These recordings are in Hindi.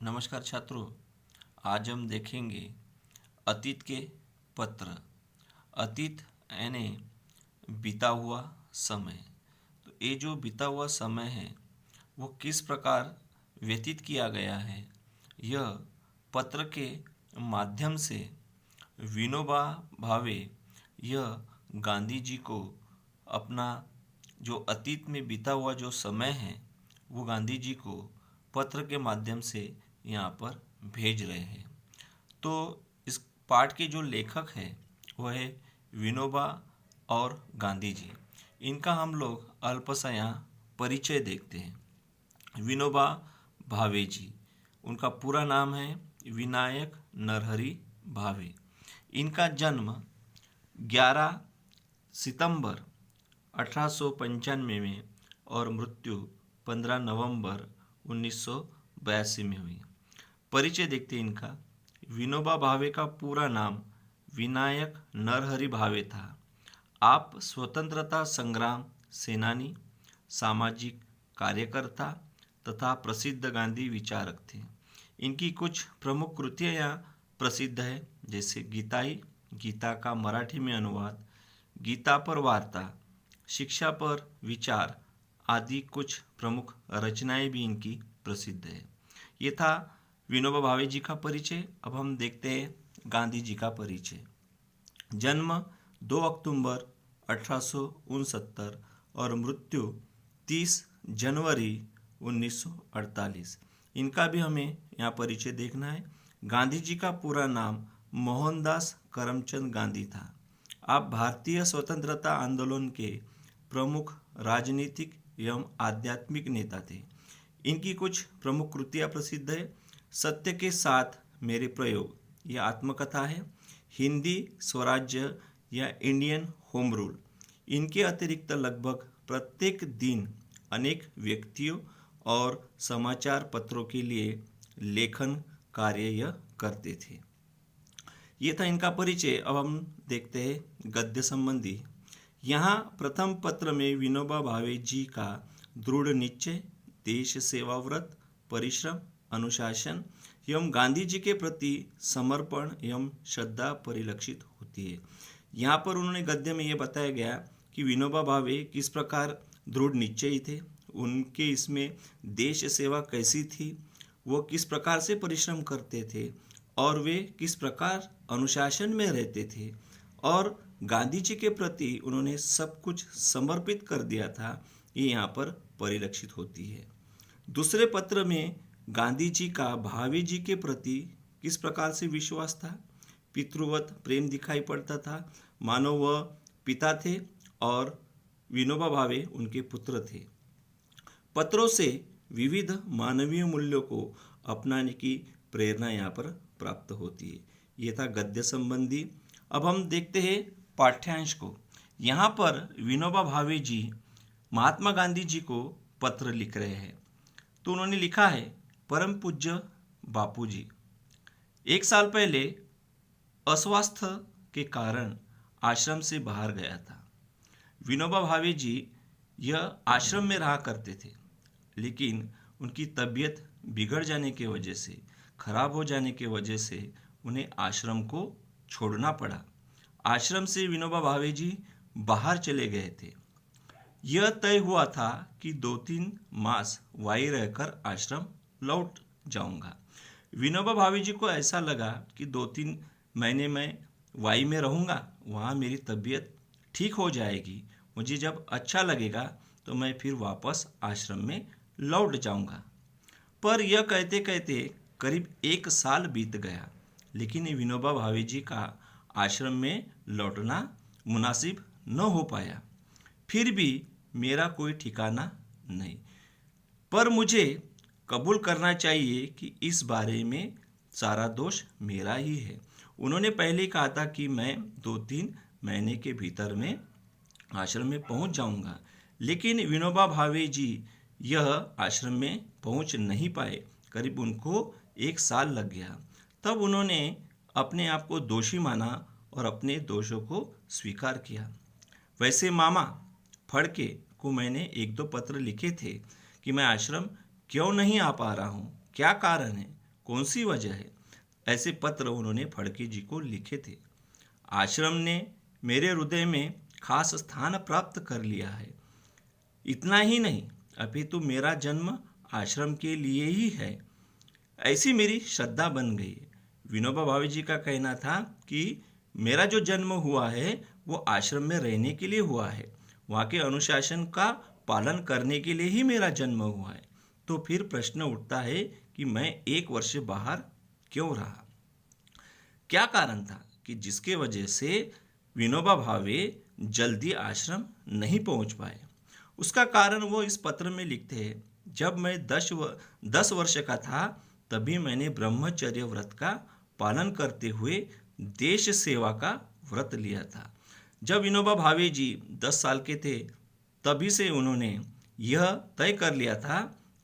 नमस्कार छात्रों, आज हम देखेंगे अतीत के पत्र। अतीत यानी बीता हुआ समय। तो ये जो बीता हुआ समय है वो किस प्रकार व्यतीत किया गया है, यह पत्र के माध्यम से विनोबा भावे यह गांधी जी को अपना जो अतीत में बीता हुआ जो समय है वो गांधी जी को पत्र के माध्यम से यहाँ पर भेज रहे हैं। तो इस पाठ के जो लेखक हैं वह है विनोबा और गांधी जी। इनका हम लोग अल्प सा यहाँ परिचय देखते हैं। विनोबा भावे जी, उनका पूरा नाम है विनायक नरहरि भावे। इनका जन्म 11 सितंबर 1895 में और मृत्यु 15 नवंबर 1982 में हुई। परिचय देखते हैं इनका। विनोबा भावे का पूरा नाम विनायक नरहरि भावे था। आप स्वतंत्रता संग्राम सेनानी, सामाजिक कार्यकर्ता तथा प्रसिद्ध गांधी विचारक थे। इनकी कुछ प्रमुख कृतियाँ यहाँ प्रसिद्ध है, जैसे गीताई, गीता का मराठी में अनुवाद, गीता पर वार्ता, शिक्षा पर विचार आदि कुछ प्रमुख रचनाएं भी इनकी प्रसिद्ध है। ये था विनोबा भावे जी का परिचय। अब हम देखते हैं गांधी जी का परिचय। जन्म 2 अक्टूबर 1869 और मृत्यु 30 जनवरी 1948। इनका भी हमें यहाँ परिचय देखना है। गांधी जी का पूरा नाम मोहनदास करमचंद गांधी था। आप भारतीय स्वतंत्रता आंदोलन के प्रमुख राजनीतिक एवं आध्यात्मिक नेता थे। इनकी कुछ प्रमुख कृतियाँ प्रसिद्ध है। सत्य के साथ मेरे प्रयोग, यह आत्मकथा है। हिंदी स्वराज्य या इंडियन होम रूल। इनके अतिरिक्त लगभग प्रत्येक दिन अनेक व्यक्तियों और समाचार पत्रों के लिए लेखन कार्य यह करते थे। ये था इनका परिचय। अब हम देखते हैं गद्य संबंधी। यहाँ प्रथम पत्र में विनोबा भावे जी का दृढ़ निश्चय, देश सेवा व्रत, परिश्रम, अनुशासन एवं गांधी जी के प्रति समर्पण एवं श्रद्धा परिलक्षित होती है। यहाँ पर उन्होंने गद्य में ये बताया गया कि विनोबा भावे किस प्रकार दृढ़ निश्चयी थे, उनके इसमें देश सेवा कैसी थी, वो किस प्रकार से परिश्रम करते थे और वे किस प्रकार अनुशासन में रहते थे और गांधी जी के प्रति उन्होंने सब कुछ समर्पित कर दिया था, ये यहाँ पर परिलक्षित होती है। दूसरे पत्र में गांधी जी का भावे जी के प्रति किस प्रकार से विश्वास था, पितृवत प्रेम दिखाई पड़ता था, मानो वह पिता थे और विनोबा भावे उनके पुत्र थे। पत्रों से विविध मानवीय मूल्यों को अपनाने की प्रेरणा यहाँ पर प्राप्त होती है। ये था गद्य संबंधी। अब हम देखते हैं पाठ्यांश को। यहाँ पर विनोबा भावे जी महात्मा गांधी जी को पत्र लिख रहे हैं। तो उन्होंने लिखा है, परम पूज्य बापू जी, 1 साल पहले अस्वास्थ्य के कारण आश्रम से बाहर गया था। विनोबा भावे जी यह आश्रम में रहा करते थे, लेकिन उनकी तबीयत बिगड़ जाने की वजह से, खराब हो जाने की वजह से उन्हें आश्रम को छोड़ना पड़ा। आश्रम से विनोबा भावे जी बाहर चले गए थे। यह तय हुआ था कि 2-3 मास वहीं रहकर आश्रम लौट जाऊंगा। विनोबा भावे जी को ऐसा लगा कि 2-3 महीने में वाई में रहूँगा, वहाँ मेरी तबीयत ठीक हो जाएगी, मुझे जब अच्छा लगेगा तो मैं फिर वापस आश्रम में लौट जाऊँगा। पर यह कहते कहते करीब 1 साल बीत गया, लेकिन विनोबा भावे जी का आश्रम में लौटना मुनासिब न हो पाया। फिर भी मेरा कोई ठिकाना नहीं, पर मुझे कबूल करना चाहिए कि इस बारे में सारा दोष मेरा ही है। उन्होंने पहले कहा था कि मैं 2-3 महीने के भीतर में आश्रम में पहुंच जाऊंगा, लेकिन विनोबा भावे जी यह आश्रम में पहुंच नहीं पाए। करीब उनको 1 साल लग गया। तब उन्होंने अपने आप को दोषी माना और अपने दोषों को स्वीकार किया। वैसे मामा फड़के को मैंने 1-2 पत्र लिखे थे कि मैं आश्रम क्यों नहीं आ पा रहा हूँ, क्या कारण है। कौन सी वजह है? ऐसे पत्र उन्होंने फड़के जी को लिखे थे। आश्रम ने मेरे हृदय में खास स्थान प्राप्त कर लिया है। इतना ही नहीं, अभी तो मेरा जन्म आश्रम के लिए ही है, ऐसी मेरी श्रद्धा बन गई है। विनोबा भावे जी का कहना था कि मेरा जो जन्म हुआ है वो आश्रम में रहने के लिए हुआ है, वहाँ के अनुशासन का पालन करने के लिए ही मेरा जन्म हुआ है। तो फिर प्रश्न उठता है कि मैं 1 वर्ष बाहर क्यों रहा? क्या कारण था कि जिसके वजह से विनोबा भावे जल्दी आश्रम नहीं पहुंच पाए? उसका कारण वो इस पत्र में लिखते हैं, जब मैं 10 वर्ष का था तभी मैंने ब्रह्मचर्य व्रत का पालन करते हुए देश सेवा का व्रत लिया था। जब विनोबा भावे जी 10 साल के थे तभी से उन्होंने यह तय कर लिया था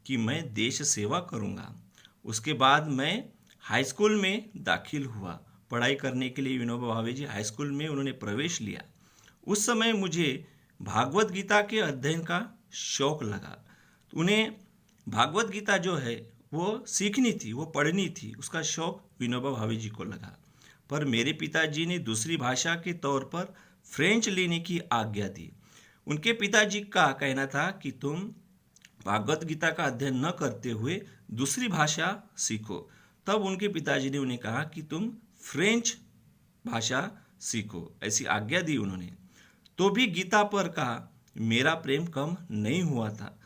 कि मैं देश सेवा करूंगा। उसके बाद मैं हाई स्कूल में दाखिल हुआ। पढ़ाई करने के लिए विनोबा भावे जी हाई स्कूल में उन्होंने प्रवेश लिया। उस समय मुझे भागवत गीता के अध्ययन का शौक लगा। उन्हें भागवत गीता जो है वो सीखनी थी, वो पढ़नी थी, उसका शौक विनोबा भावे जी को लगा। पर मेरे पिताजी ने दूसरी भाषा के तौर पर फ्रेंच लेने की आज्ञा दी। उनके पिताजी का कहना था कि तुम भागवत गीता का अध्ययन न करते हुए दूसरी भाषा सीखो। तब उनके पिताजी ने उन्हें कहा कि तुम फ्रेंच भाषा सीखो, ऐसी आज्ञा दी उन्होंने। तो भी गीता पर का मेरा प्रेम कम नहीं हुआ था।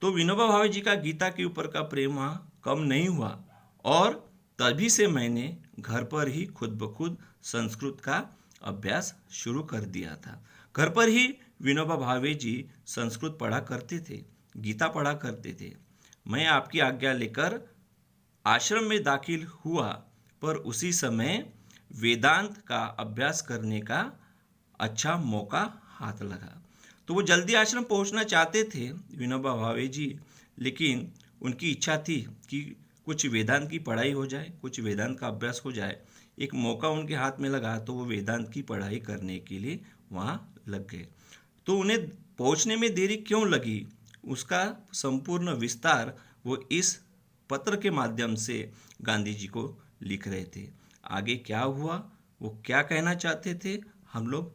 तो विनोबा भावे जी का गीता के ऊपर का प्रेम वहाँ कम नहीं हुआ और तभी से मैंने घर पर ही खुद ब खुद संस्कृत का अभ्यास शुरू कर दिया था। घर पर ही विनोबा भावे जी संस्कृत पढ़ा करते थे, गीता पढ़ा करते थे। मैं आपकी आज्ञा लेकर आश्रम में दाखिल हुआ, पर उसी समय वेदांत का अभ्यास करने का अच्छा मौका हाथ लगा। तो वो जल्दी आश्रम पहुंचना चाहते थे विनोबा भावे जी, लेकिन उनकी इच्छा थी कि कुछ वेदांत की पढ़ाई हो जाए, कुछ वेदांत का अभ्यास हो जाए। एक मौका उनके हाथ में लगा तो वो वेदांत की पढ़ाई करने के लिए वहाँ लग गए। तो उन्हें पहुँचने में देरी क्यों लगी, उसका संपूर्ण विस्तार वो इस पत्र के माध्यम से गांधी जी को लिख रहे थे। आगे क्या हुआ, वो क्या कहना चाहते थे, हम लोग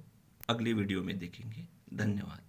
अगले वीडियो में देखेंगे। धन्यवाद।